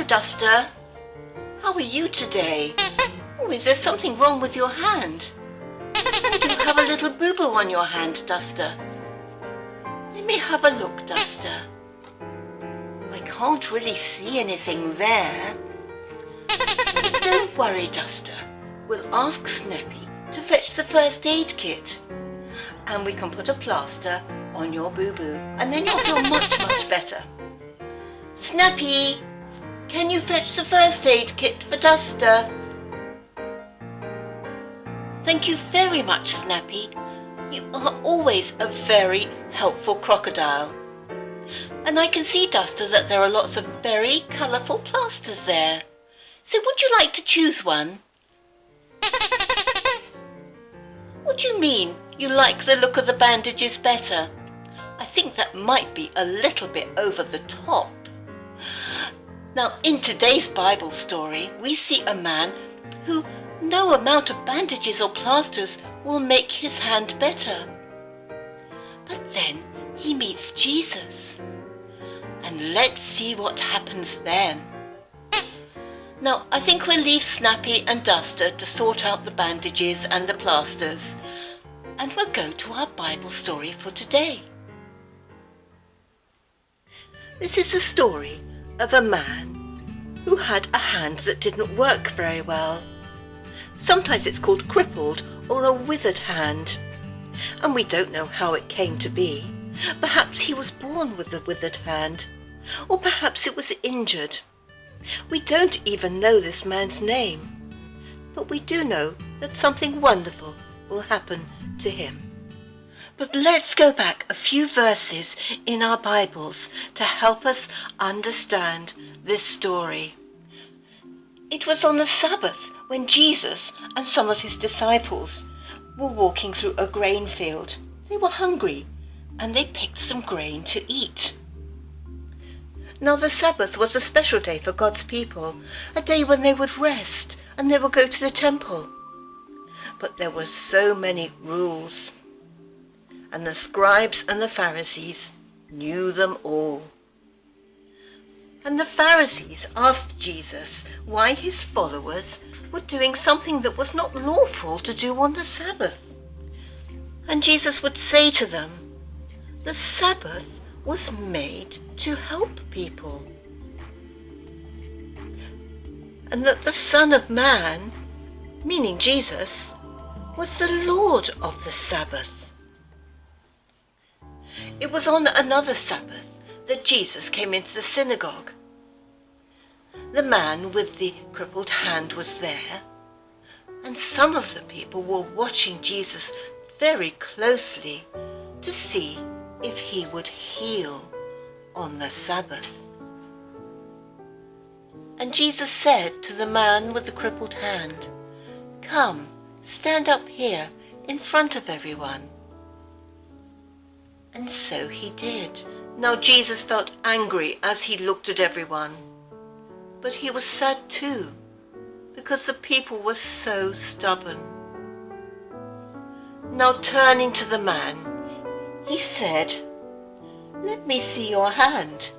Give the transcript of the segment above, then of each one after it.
Duster. How are you today? Oh, is there something wrong with your hand? Oh, do you have a little boo-boo on your hand, Duster? Let me have a look, Duster. I can't really see anything there. Don't worry, Duster. We'll ask Snappy to fetch the first aid kit. And we can put a plaster on your boo-boo, and then you'll feel much, much better. Snappy, can you fetch the first aid kit for Duster? Thank you very much, Snappy. You are always a very helpful crocodile. And I can see, Duster, that there are lots of very colourful plasters there. So would you like to choose one? What do you mean you like the look of the bandages better? I think that might be a little bit over the top. Now, in today's Bible story, we see a man who no amount of bandages or plasters will make his hand better. But then he meets Jesus. And let's see what happens then. Now, I think we'll leave Snappy and Duster to sort out the bandages and the plasters. And we'll go to our Bible story for today. This is the story of a man who had a hand that didn't work very well. Sometimes it's called crippled or a withered hand. And we don't know how it came to be. Perhaps he was born with a withered hand, or perhaps it was injured. We don't even know this man's name, but we do know that something wonderful will happen to him. But let's go back a few verses in our Bibles to help us understand this story. It was on the Sabbath when Jesus and some of his disciples were walking through a grain field. They were hungry and they picked some grain to eat. Now the Sabbath was a special day for God's people, a day when they would rest and they would go to the temple. But there were so many rules, and the scribes and the Pharisees knew them all. And the Pharisees asked Jesus why his followers were doing something that was not lawful to do on the Sabbath. And Jesus would say to them, the Sabbath was made to help people, and that the Son of Man, meaning Jesus, was the Lord of the Sabbath. It was on another Sabbath that Jesus came into the synagogue. The man with the crippled hand was there, and some of the people were watching Jesus very closely to see if he would heal on the Sabbath. And Jesus said to the man with the crippled hand, "Come, stand up here in front of everyone." And so he did. Now Jesus felt angry as he looked at everyone, but he was sad too, because the people were so stubborn. Now turning to the man, he said, "Let me see your hand."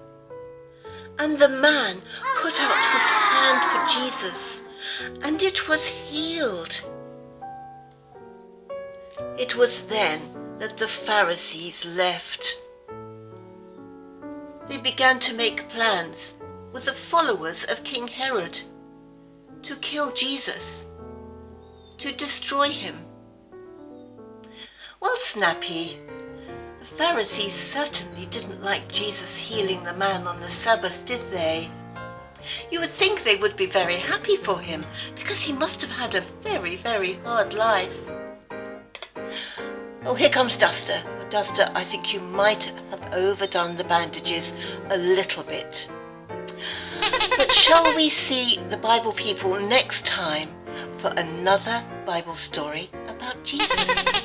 And the man put out his hand for Jesus, and it was healed. It was then that the Pharisees left. They began to make plans with the followers of King Herod to kill Jesus, to destroy him. Well, Snappy, the Pharisees certainly didn't like Jesus healing the man on the Sabbath, did they? You would think they would be very happy for him, because he must have had a very, very hard life. Oh, here comes Duster. But Duster, I think you might have overdone the bandages a little bit. But shall we see the Bible people next time for another Bible story about Jesus?